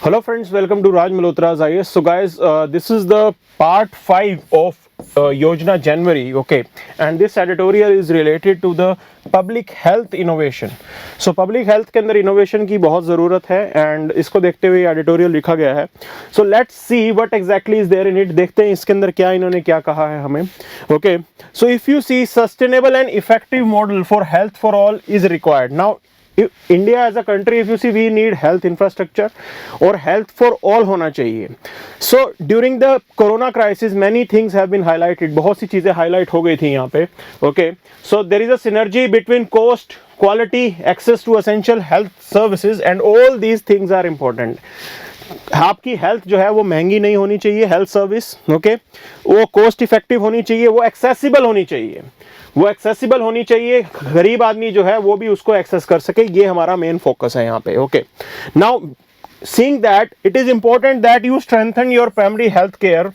Hello friends, welcome to Raj Malhotra's IAS. So guys, this is the part 5 of Yojana January, okay, and this editorial is related to the public health innovation. So public health के अंदर innovation की बहुत ज़रूरत है and इसको देखते हुए editorial लिखा गया है. So let's see what exactly is there in it. देखते हैं इसके अंदर क्या इन्होंने क्या कहा है हमें. Okay, so if you see sustainable and effective model for health for all is required. Now India as a country, if you see, we need health infrastructure और health for all होना चाहिए. So during the corona crisis many things have been highlighted. बहुत सी चीज़ें highlight हो गई थी यहाँ पे. Okay, so there is a synergy between cost, quality, access to essential health services and all these things are important. आपकी health जो है वो महंगी नहीं होनी चाहिए, हेल्थ सर्विस, ओके, वो कॉस्ट इफेक्टिव होनी चाहिए, वो एक्सेसिबल होनी चाहिए, वो एक्सेसिबल होनी चाहिए, गरीब आदमी जो है वो भी उसको एक्सेस कर सके. ये हमारा मेन फोकस है यहाँ पे. Okay, now seeing that it is important that you strengthen your primary health care,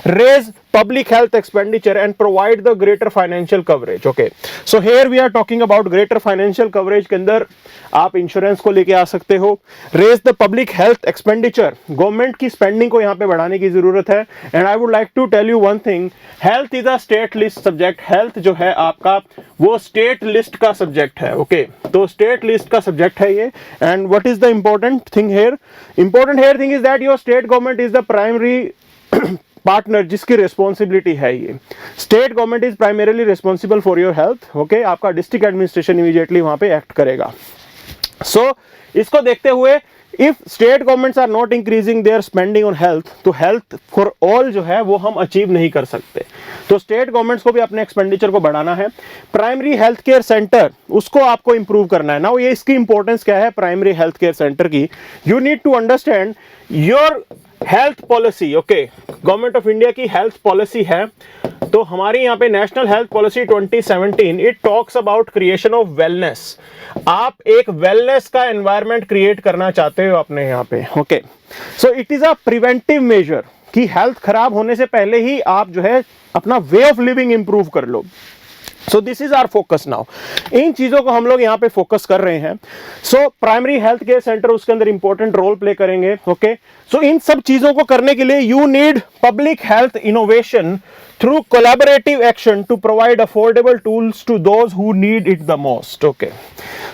raise public health expenditure and provide the greater financial coverage. Okay, so here we are talking about greater financial coverage के अंदर आप insurance को लेके आ सकते हो. Raise the public health expenditure, government की spending को यहाँ पे बढ़ाने की जरूरत है. And I would like to tell you one thing, health is a state list subject. Health जो है आपका वो स्टेट लिस्ट का सब्जेक्ट है. ओके, तो स्टेट लिस्ट का सब्जेक्ट है ये. And what is the important thing here? Important here thing is that your state government is the primary partner जिसकी रिस्पॉन्सिबिलिटी है. ये state government is primarily responsible for your health. Okay, आपका district administration immediately वहां पे act करेगा. So इसको देखते हुए if state governments are not increasing their spending on health, तो हेल्थ फॉर ऑल जो है वो हम अचीव नहीं कर सकते. तो स्टेट गवर्नमेंट्स को भी अपने एक्सपेंडिचर को बढ़ाना है. प्राइमरी हेल्थ केयर सेंटर उसको आपको इंप्रूव करना है. नाउ ये इसकी इंपॉर्टेंस क्या है प्राइमरी हेल्थ केयर सेंटर की? You need to understand your health policy. Okay, government of India की हेल्थ पॉलिसी है, तो हमारी यहाँ पे national health policy 2017 it talks about creation of wellness. आप एक वेलनेस का एनवायरनमेंट क्रिएट करना चाहते हो अपने यहाँ पे. Okay, so it is a preventive measure कि हेल्थ खराब होने से पहले ही आप जो है अपना वे ऑफ लिविंग इंप्रूव कर लो. So this is our focus now. इन चीजों को हम लोग यहाँ पे फोकस कर रहे हैं. So primary health care centre उसके अंदर इंपॉर्टेंट रोल प्ले करेंगे. ओके, सो इन सब चीजों को करने के लिए you need public health innovation through collaborative action to provide affordable tools to those who need it the most. Okay,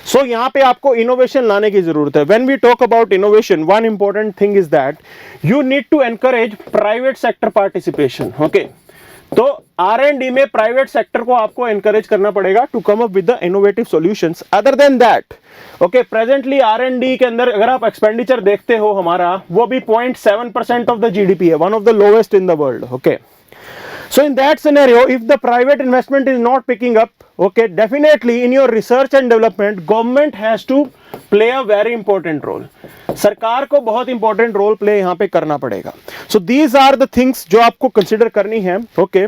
so यहाँ पे आपको इनोवेशन लाने की जरूरत है. When we talk about innovation, one important thing is that you need to encourage private sector participation. Okay, तो R&D में private sector को आपको एनकरेज करना पड़ेगा to come up with the innovative solutions. Other than that, okay, presently R&D के अंदर अगर आप एक्सपेंडिचर देखते हो हमारा, वो भी 0.7% ऑफ द GDP है, one of the lowest in the world. Okay, so in that scenario if the private investment is not picking up, okay, definitely in your research and development government has to play a very important role. सरकार को बहुत important role play यहाँ पे करना पड़ेगा. So these are the things जो आपको consider करनी है. Okay,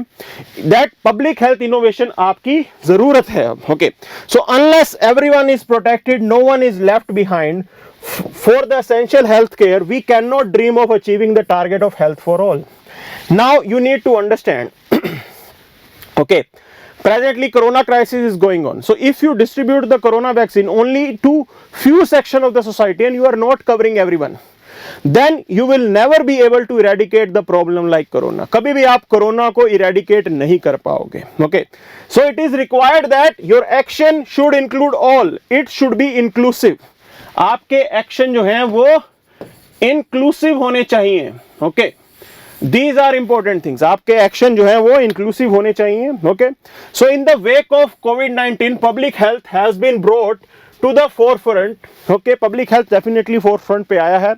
that public health innovation आपकी जरूरत है. Okay, so unless everyone is protected, no one is left behind for the essential health care, we can not dream of achieving the target of health for all. Now you need to understand, okay, presently corona crisis is going on. So if you distribute the corona vaccine only to few section of the society and you are not covering everyone, then you will never be able to eradicate the problem like corona. कभी भी आप corona को eradicate नहीं कर पाओगे. Okay, so it is required that your action should include all. It should be inclusive. आपके action जो हैं वो inclusive होने चाहिए. Okay, These are important things. आपके एक्शन जो है वो इंक्लूसिव होने चाहिए. Okay, so in the wake of COVID-19 public health has been brought to the forefront. Okay, public health definitely forefront पे आया है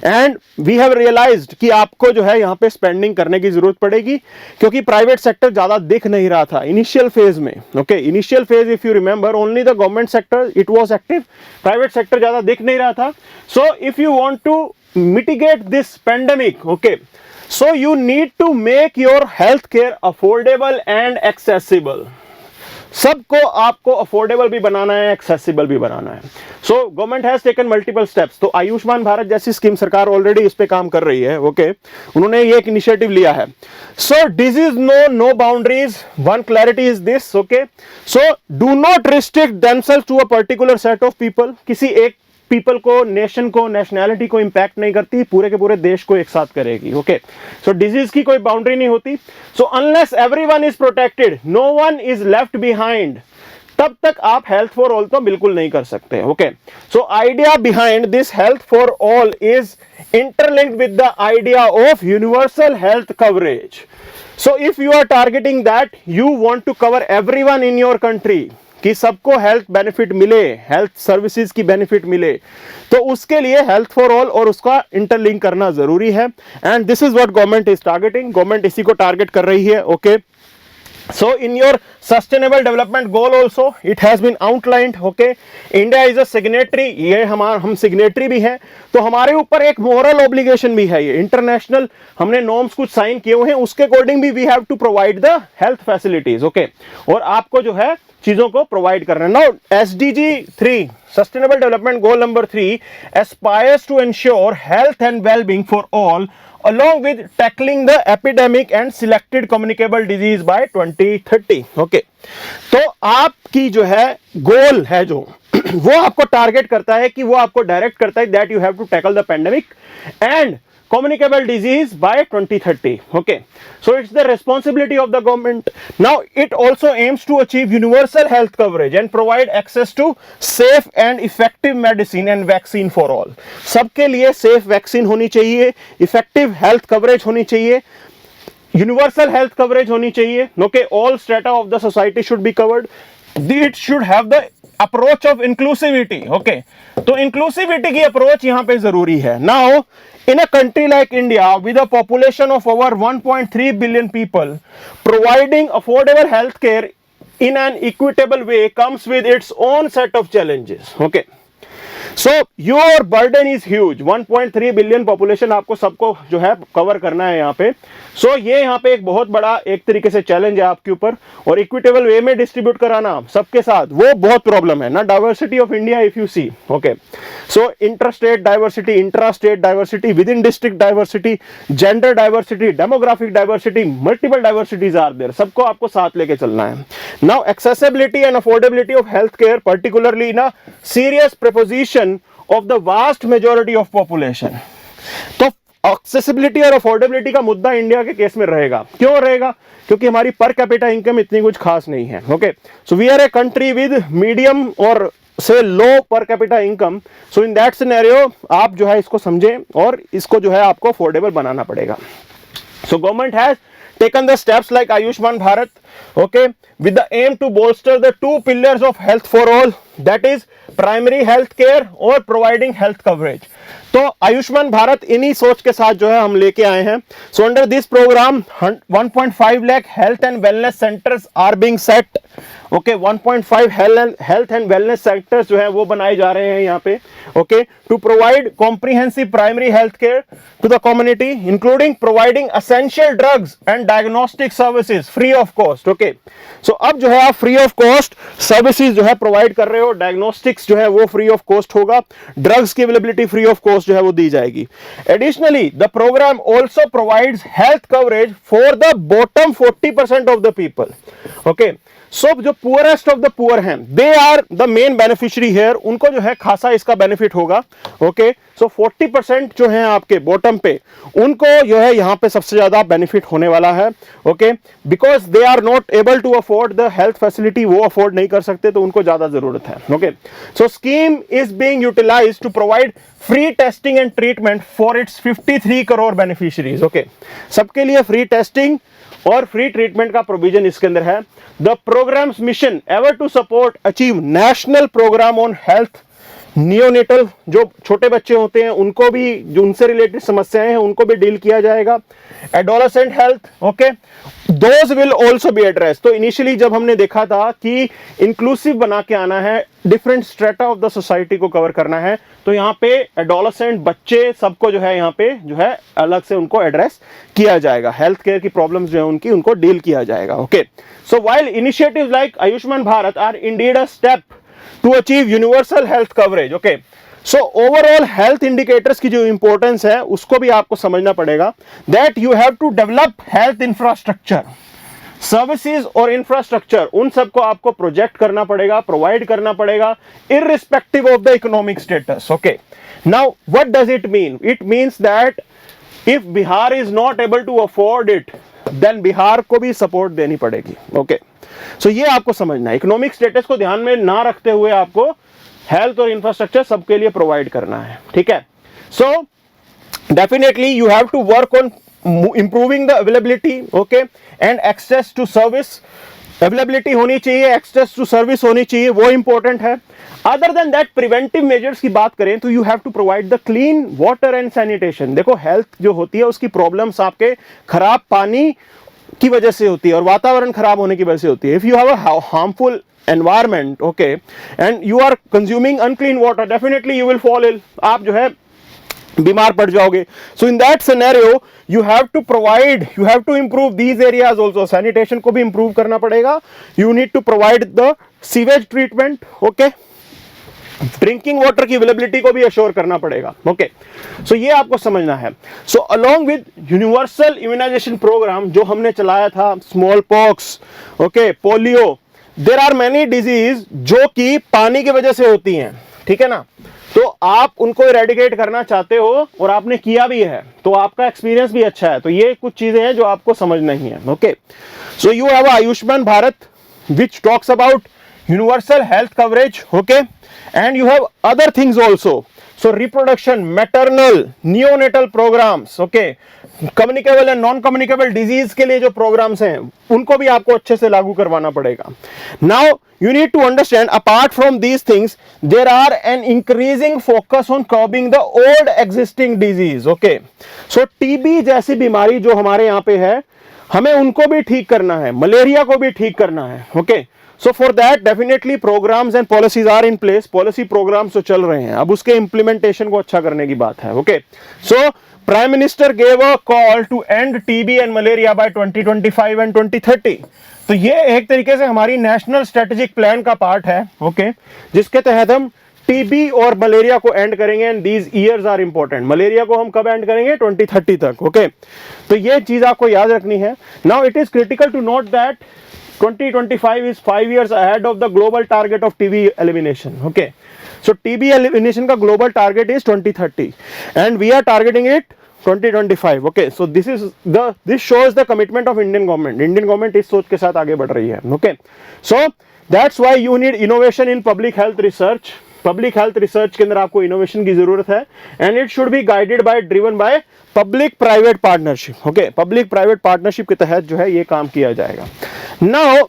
एंड वी हैव रियलाइज्ड कि आपको जो है यहाँ पे स्पेंडिंग करने की जरूरत पड़ेगी क्योंकि प्राइवेट सेक्टर ज्यादा दिख नहीं रहा था इनिशियल फेज में. Okay, initial phase if you remember only the government sector it was active, private sector ज्यादा दिख नहीं रहा था. So if you want to mitigate this pandemic, okay, so you need to make your health care affordable and accessible. सबको आपको affordable भी बनाना है, accessible भी बनाना है. So government has taken multiple steps. तो आयुष्मान भारत जैसी स्कीम सरकार ऑलरेडी इस पे काम कर रही है. ओके, उन्होंने ये एक इनिशिएटिव लिया है. So disease no boundaries, one clarity is this. Okay, so do not restrict themself to a particular set of people. किसी एक पीपल को, नेशन को, नेशनैलिटी को इंपैक्ट नहीं करती, पूरे के पूरे देश को एक साथ करेगी। ओके, सो डिजीज की कोई बाउंड्री नहीं होती। So unless everyone is protected, no one is left behind, तब तक आप हेल्थ फॉर ऑल तो बिल्कुल नहीं कर सकते। Okay, so idea behind this health for all is interlinked with the idea of universal health coverage. So if you are targeting that you want to cover everyone in your country, कि सबको health benefit मिले, health services की benefit मिले, तो उसके लिए health for all और उसका इंटरलिंक करना जरूरी है। And this is what government is targeting, government इसी को टारगेट कर रही है। Okay, so in your sustainable development goal also it has been outlined। okay, India is a signatory, ये हम सिग्नेटरी भी हैं, तो हमारे ऊपर एक मोरल ऑब्लिगेशन भी है, ये इंटरनेशनल हमने नॉर्म्स कुछ साइन किए हुए हैं, उसके अकॉर्डिंग भी we have to provide the health facilities. Okay, और आपको जो है चीजों को प्रोवाइड करना है। Now SDG 3 sustainable development goal number 3 aspires to ensure health and wellbeing for all along with tackling the epidemic and selected communicable disease by 2030। Okay, तो आपकी जो है गोल है जो वो आपको टारगेट करता है, कि वो आपको डायरेक्ट करता है that you have to tackle the pandemic and communicable disease by 2030। okay, so it's the responsibility of the government। now it also aims to achieve universal health coverage and provide access to safe and effective medicine and vaccine for all। सबके लिए safe vaccine होनी चाहिए, effective health coverage होनी चाहिए, universal health coverage होनी चाहिए। okay, all strata of the society should be covered। it should have the approach of inclusivity। okay, तो inclusivity की approach यहां पे जरूरी है। now in a country like India with a population of over 1.3 billion people, providing affordable health care in an equitable way comes with its own set of challenges। okay, so your burden is huge, 1.3 billion population आपको सबको जो है cover करना है यहाँ पे। सो ये यहाँ पे एक बहुत बड़ा एक तरीके से चैलेंज है आपके ऊपर, और इक्विटेबल वे में डिस्ट्रीब्यूट कराना सबके साथ वो बहुत प्रॉब्लम है ना। Diversity of India if you see, okay, so inter state diversity, intra state diversity, within district diversity, gender diversity, demographic diversity, multiple diversities are there, सबको आपको साथ लेके चलना है। Now accessibility and affordability of health care particularly in a serious preposition of the vast majority of population। तो accessibility और affordability का मुद्दा इंडिया के केस में रहेगा। क्यों रहेगा? क्योंकि हमारी पर कैपिटा इनकम इतनी कुछ खास नहीं है। Okay, so we are a country with medium और से low per capita income. So in that scenario आप जो है इसको समझें और इसको जो है आपको अफोर्डेबल बनाना पड़ेगा। So government has taken the steps like Ayushman Bharat, okay, with the aim to bolster the two pillars of health for all, that is primary health care और providing health coverage। तो आयुष्मान भारत इन्हीं सोच के साथ जो है हम लेके आए हैं। So under this programme 1.5 lakh health and wellness centres are being set. Okay, 1.5 health and wellness centres जो है वो बनाए जा रहे हैं यहाँ पे। Okay, to provide comprehensive primary health care to the community including providing essential drugs and diagnostic services free of cost. Okay, so अब जो है आप फ्री ऑफ कॉस्ट सर्विसेज जो है प्रोवाइड कर रहे हो, डायग्नोस्टिक्स जो है वो फ्री ऑफ कॉस्ट होगा, ड्रग्स की अवेलेबिलिटी फ्री ऑफ कॉस्ट जो है वो दी जाएगी। Additionally the programme also provides health coverage for the bottom 40% of the people. Okay, so जो पुअरेस्ट ऑफ द पुअर हैं they are the main beneficiary here, उनको जो है खासा इसका बेनिफिट होगा। ओके, सो 40% जो है आपके बॉटम पे उनको जो है यहाँ पे सबसे ज्यादा बेनिफिट होने वाला है। Okay, because they are not able to afford the health facility, वो अफोर्ड नहीं कर सकते तो उनको ज्यादा जरूरत है। Okay, so scheme is being utilised to provide free testing and treatment for its 53 crore beneficiaries. Okay, सबके लिए फ्री टेस्टिंग और फ्री ट्रीटमेंट का प्रोविजन इसके अंदर है। The programmes mission ever to support achieve national programme on health neonatal, जो छोटे बच्चे होते हैं उनको भी, जो उनसे रिलेटेड समस्याएं हैं उनको भी डील किया जाएगा। Adolescent health, okay, those will also be address. तो इनिशियली जब हमने देखा था कि इंक्लूसिव बना के आना है, different strata of the society को कवर करना है, तो यहाँ पे एडोलेसेंट बच्चे सबको जो है यहाँ पे जो है अलग से उनको एड्रेस किया जाएगा, हेल्थ केयर की प्रॉब्लम्स जो है उनकी उनको डील किया जाएगा। Okay, so while initiatives like Ayushman Bharat are indeed a step to achieve universal health coverage। okay, so overall health indicators की जो इंपॉर्टेंस है उसको भी आपको समझना पड़ेगा, that you have to develop health infrastructure। Services और इंफ्रास्ट्रक्चर, उन सबको आपको प्रोजेक्ट करना पड़ेगा, प्रोवाइड करना पड़ेगा, irrespective of the economic status. Okay, now what does it mean? It means that if Bihar is not able to afford it, then Bihar को भी सपोर्ट देनी पड़ेगी. ओके, सो ये आपको समझना है. इकोनॉमिक स्टेटस को ध्यान में ना रखते हुए आपको हेल्थ और इंफ्रास्ट्रक्चर सबके लिए प्रोवाइड करना है. ठीक है, सो definitely you have to work on improving the availability, okay, and access to service. availability होनी चाहिए, access to service होनी चाहिए, वो important है. other than that preventive measures की बात करें तो you have to provide the clean water and sanitation. देखो health जो होती है उसकी problems आपके खराब पानी की वजह से होती है और वातावरण खराब होने की वजह से होती है. if you have a harmful environment, okay, and you are consuming unclean water, definitely you will fall ill. आप जो है बीमार पड़ जाओगे. So in that scenario you have to provide, you have to improve these areas also. Sanitation को भी improve करना पड़ेगा. You need to provide the sewage treatment. Okay, drinking water की अवेलेबिलिटी को भी अश्योर करना पड़ेगा. ओके, सो ये आपको समझना है. So along with universal immunisation programme जो हमने चलाया था, small pox, okay, polio, there are many disease जो कि पानी की वजह से होती हैं. ठीक है ना, तो आप उनको इरेडिकेट करना चाहते हो और आपने किया भी है, तो आपका एक्सपीरियंस भी अच्छा है. तो ये कुछ चीजें हैं जो आपको समझना ही है. Okay, so you have Ayushman Bharat which talks about universal health coverage. Okay, and you have other things also. So reproduction, maternal, neonatal programmes, okay, communicable and non communicable disease के लिए जो प्रोग्राम्स हैं उनको भी आपको अच्छे से लागू करवाना पड़ेगा. Now you need to understand, apart from these things, there are an increasing focus on curbing the old existing disease. Okay, so TB जैसी बीमारी जो हमारे यहाँ पे है, हमें उनको भी ठीक करना है, मलेरिया को भी ठीक करना है. Okay, so for that definitely programs and policies are in place. Policy programs तो चल रहे हैं, अब उसके implementation को अच्छा करने की बात है. Okay, so Prime Minister gave a call to end TB and malaria by 2025 and 2030. तो ये एक तरीके से हमारी नेशनल स्ट्रेटेजिक प्लान का पार्ट है. ओके, जिसके तहत हम टीबी और मलेरिया को एंड करेंगे. And these years are important. Malaria को हम कब एंड करेंगे? 2030 तक. ओके, तो ये चीज आपको याद रखनी है. Now it is critical to note that 2025 is 5 years ahead of the global target of TB elimination. Okay, so TB elimination का global target is 2030 and we are targeting it 2025. Okay, so this shows the commitment of Indian government. Indian government इस सोच के साथ आगे बढ़ रही है. Okay, so that's why you need innovation in public health research. Public health research के अंदर आपको इनोवेशन की जरूरत है and it should be guided by, driven by public private partnership. Okay, public private partnership के तहत जो है ये काम किया जाएगा. Now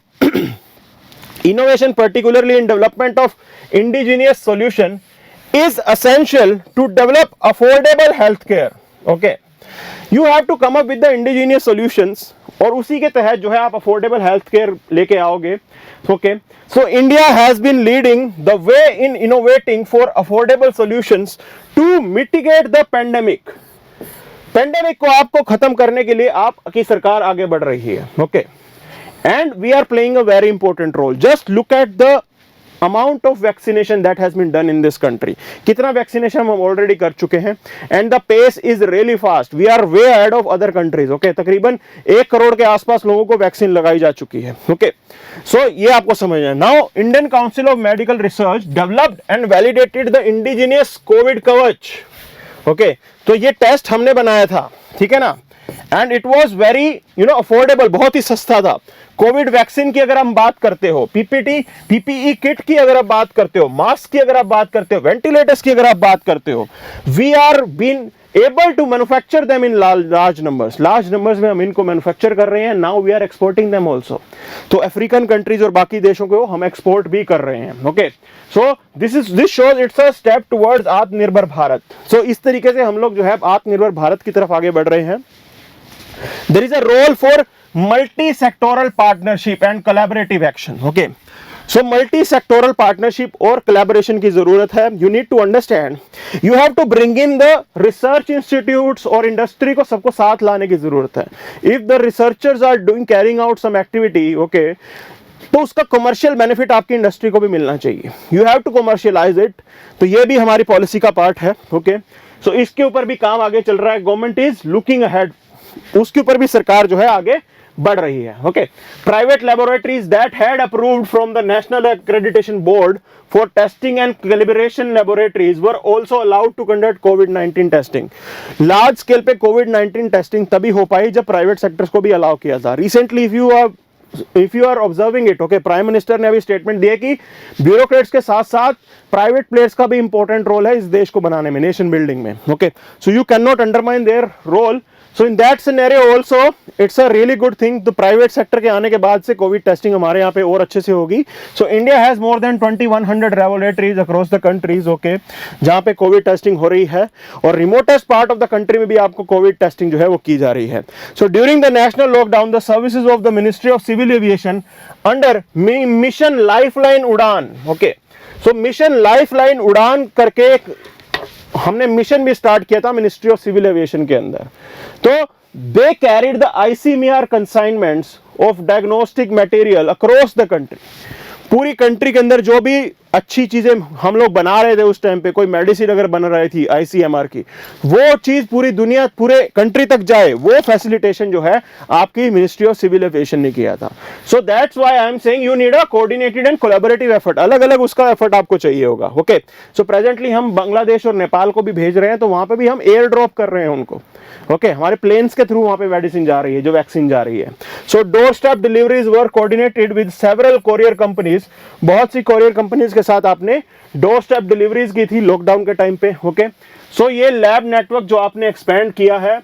innovation particularly in development of indigenous solution is essential to develop affordable healthcare. Okay, you have to come up with the indigenous solutions और उसी के तहत जो है आप affordable healthcare लेके आओगे. Okay, so India has been leading the way in innovating for affordable solutions to mitigate the pandemic. Pandemic को आपको खत्म करने के लिए आपकी सरकार आगे बढ़ रही है. Okay, and we are playing a very important role. Just look at the amount of vaccination that has been done in this country. कितना vaccination हम already कर चुके हैं and the pace is really fast. We are way ahead of other countries. Okay, तकरीबन 1 करोड़ के आसपास लोगों को वैक्सीन लगाई जा चुकी है. Okay, so ये आपको समझना है. Now Indian Council of Medical Research developed and validated the indigenous COVID कवच. Okay, तो ये टेस्ट हमने बनाया था, ठीक है ना, and it was very affordable, बहुत ही सस्ता था. कोविड वैक्सीन की अगर हम बात करते हो, पीपीई किट की अगर आप बात करते हो, मास्क की अगर आप बात करते हो, वेंटिलेटर्स की अगर आप बात करते हो, we are been able to manufacture them in large numbers में हम इनको मैन्युफैक्चर कर रहे हैं. Now we are exporting them also. तो अफ्रीकन कंट्रीज और बाकी देशों को हम एक्सपोर्ट भी कर रहे हैं. Okay, so this shows it's a step towards आत्मनिर्भर भारत. सो इस तरीके से हम लोग जो है आत्मनिर्भर भारत की तरफ आगे बढ़ रहे हैं. There is a role for multi-sectoral partnership and collaborative action. Okay, so multi-sectoral partnership और collaboration की जरूरत है. You need to understand, you have to bring in the research institutes और industry को सबको साथ लाने की जरूरत है. If the researchers are carrying out some activity, okay, तो उसका कमर्शियल बेनिफिट आपकी इंडस्ट्री को भी मिलना चाहिए. You have to commercialise it. तो ये भी हमारी पॉलिसी का पार्ट है. ओके, सो इसके ऊपर भी काम आगे चल रहा है. गवर्नमेंट इज लुकिंग अहेड, उसके ऊपर भी सरकार जो है आगे बढ़ रही है. Okay, private laboratories that had approved from the national accreditation board for testing and calibration laboratories were also allowed to conduct COVID-19 testing. Large scale पे COVID-19 testing तभी हो पाई जब private sectors को भी allow किया था. Recently, if you are observing it, okay, prime minister ने अभी स्टेटमेंट दिया कि ब्यूरोक्रेट्स के साथ साथ प्राइवेट प्लेयर्स का भी इंपॉर्टेंट रोल है इस देश को बनाने में, नेशन बिल्डिंग में. Okay, so you can not undermine their role. So in that scenario also it's a really good thing. तो प्राइवेट सेक्टर के आने के बाद से कोविड टेस्टिंग हमारे यहाँ पे और अच्छे से होगी. So India has more than 2100 laboratories across the countries, okay, जहाँ पे कोविड टेस्टिंग हो रही है और remotest part of the country में भी आपको कोविड टेस्टिंग जो है वो की जा रही है. So during the national lockdown the services of the ministry of civil aviation under mission lifeline Udan, okay, so mission lifeline Udan करके हमने मिशन भी स्टार्ट किया था मिनिस्ट्री ऑफ सिविल एविएशन के अंदर. तो दे carried the ICMR consignments of diagnostic material across the country. पूरी country के अंदर जो भी अच्छी चीजें हम लोग बना रहे थे उस टाइम पे, कोई मेडिसिन अगर बन रही थी आईसीएमआर की, वो चीज पूरी दुनिया पूरे कंट्री तक जाए, वो फैसिलिटेशन जो है आपकी मिनिस्ट्री ऑफ सिविल एविएशन ने किया था. So that's why I am saying you need a coordinated and collaborative effort. अलग अलग उसका एफर्ट आपको चाहिए होगा. ओके, सो प्रेजेंटली हम बांग्लादेश और नेपाल को भी भेज रहे हैं, तो वहां पे भी हम एयर ड्रॉप कर रहे हैं उनको. ओके, हमारे प्लेन्स के थ्रू वहां पे मेडिसिन जा रही है, जो वैक्सीन जा रही है. So door step deliveries were coordinated with several courier companies. बहुत सी कोरियर कंपनीज के साथ आपने डोर स्टेप डिलीवरीज की थी लॉकडाउन के टाइम पे. ओके, सो ये लैब नेटवर्क जो आपने एक्सपेंड किया है,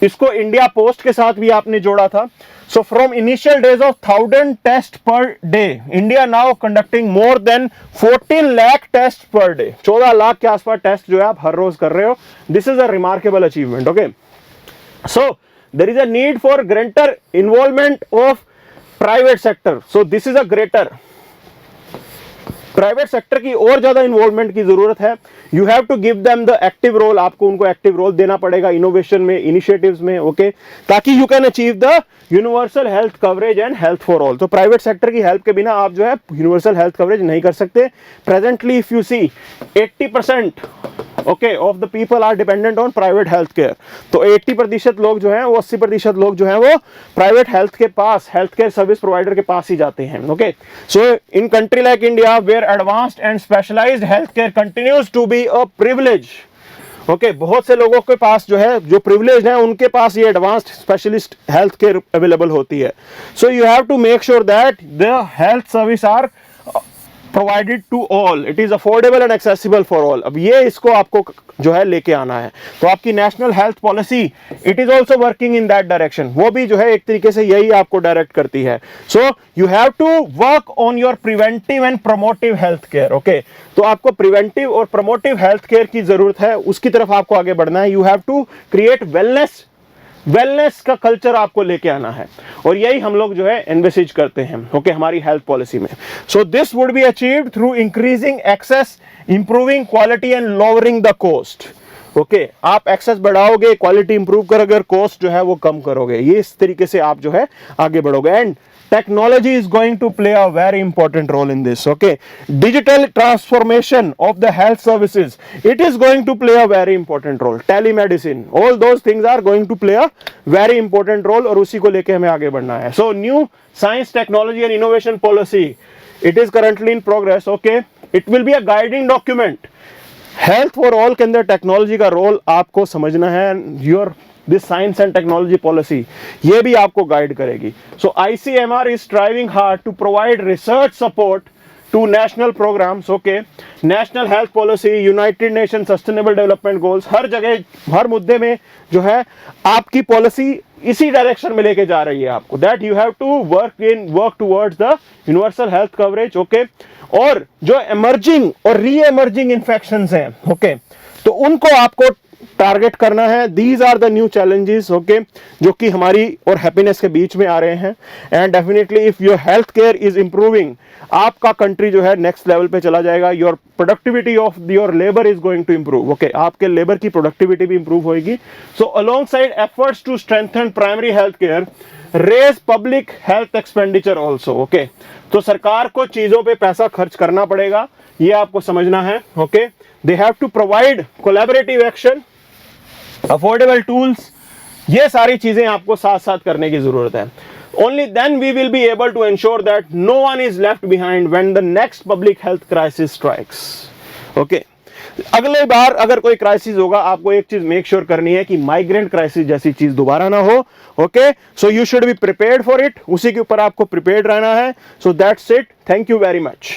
इसको इंडिया पोस्ट के साथ भी आपने जोड़ा था. So from initial days of 1000 test per day, India now conducting more than 14 lakh test per day. 14 lakh के आसपास टेस्ट जो है आप हर रोज कर रहे हो. This is a remarkable achievement. Okay, so there is a need for greater involvement of private sector. So this is a greater private sector की और ज्यादा इन्वॉल्वमेंट की जरूरत है. You have to give them the active role. आपको उनको active role देना पड़ेगा इनोवेशन में, इनिशिएटिव्स में. ओके, ताकि you can achieve the universal health coverage and health for all. तो प्राइवेट सेक्टर की हेल्प के बिना आप जो है यूनिवर्सल हेल्थ कवरेज नहीं कर सकते. Presently if you see 80% okay of the people are dependent on private health care. तो 80% लोग जो हैं वो 80% लोग जो हैं वो private health care service provider के पास ही जाते हैं. Okay, so in country like India where advanced and specialised health care continues to be a privilege. Okay, बहुत से लोगों के पास जो है, जो प्रिविलेज है, उनके पास ये advanced specialist health care available होती है. So you have to make sure that the health service are provided to all. It is affordable and accessible for all. अब ये इसको आपको जो है लेके आना है. तो आपकी national health policy it is also working in that direction. वो भी जो है एक तरीके से यही आपको डायरेक्ट करती है. So you have to work on your preventive and promotive health care. Okay, तो आपको प्रिवेंटिव और प्रमोटिव हेल्थ केयर की जरूरत है, उसकी तरफ आपको आगे बढ़ना है. You have to create wellness का कल्चर आपको लेके आना है, और यही हम लोग जो है एनविसेज करते हैं. ओके, हमारी हेल्थ पॉलिसी में. So this would be achieved through increasing access, improving quality and lowering the cost. Okay, आप एक्सेस बढ़ाओगे, क्वालिटी इंप्रूव करोगे, कॉस्ट जो है वो कम करोगे. ये इस तरीके से आप जो है आगे बढ़ोगे. And technology is going to play a very important role in this. Okay, digital transformation of the health services, it is going to play a very important role. Telemedicine, all those things are going to play a very important role, और उसी को लेके हमें आगे बढ़ना है. So new science, technology and innovation policy, it is currently in progress. Okay, it will be a guiding document. Health for all के अंदर टेक्नोलॉजी का रोल आपको समझना है. Your this science and technology policy ये भी आपको गाइड करेगी. So ICMR is striving hard to provide research support to national programmes. Okay, national health policy, United Nation sustainable development goals, हर जगह हर मुद्दे में जो है आपकी पॉलिसी इसी डायरेक्शन में लेके जा रही है आपको. That you have to work towards the universal health coverage. Okay, और जो एमर्जिंग और री एमर्जिंग इन्फेक्शंस हैं, ओके, तो उनको आपको टारगेट करना है. These are the new challenges. Okay, जो कि हमारी और हैप्पीनेस के बीच में आ रहे हैं. And definitely if your health care is improving, आपका कंट्री जो है नेक्स्ट लेवल पे चला जाएगा. Your productivity of your labour is going to improve. Okay, आपके लेबर की प्रोडक्टिविटी भी इंप्रूव होगी. So alongside efforts to strengthen primary health care, raise public health expenditure also. Okay, तो सरकार को चीजों पे पैसा खर्च करना पड़ेगा, ये आपको समझना है. Okay, they have to provide collaborative action, affordable tools, ये सारी चीजें आपको साथ साथ करने की जरूरत है. Only then we will be able to ensure that no one is left behind when the next public health crisis strikes. Okay. अगले बार अगर कोई क्राइसिस होगा, आपको एक चीज मेक श्योर करनी है कि माइग्रेंट क्राइसिस जैसी चीज दोबारा ना हो. Okay, so you should be prepared for it. उसी के ऊपर आपको प्रिपेयर्ड रहना है. So that's it. Thank you very much.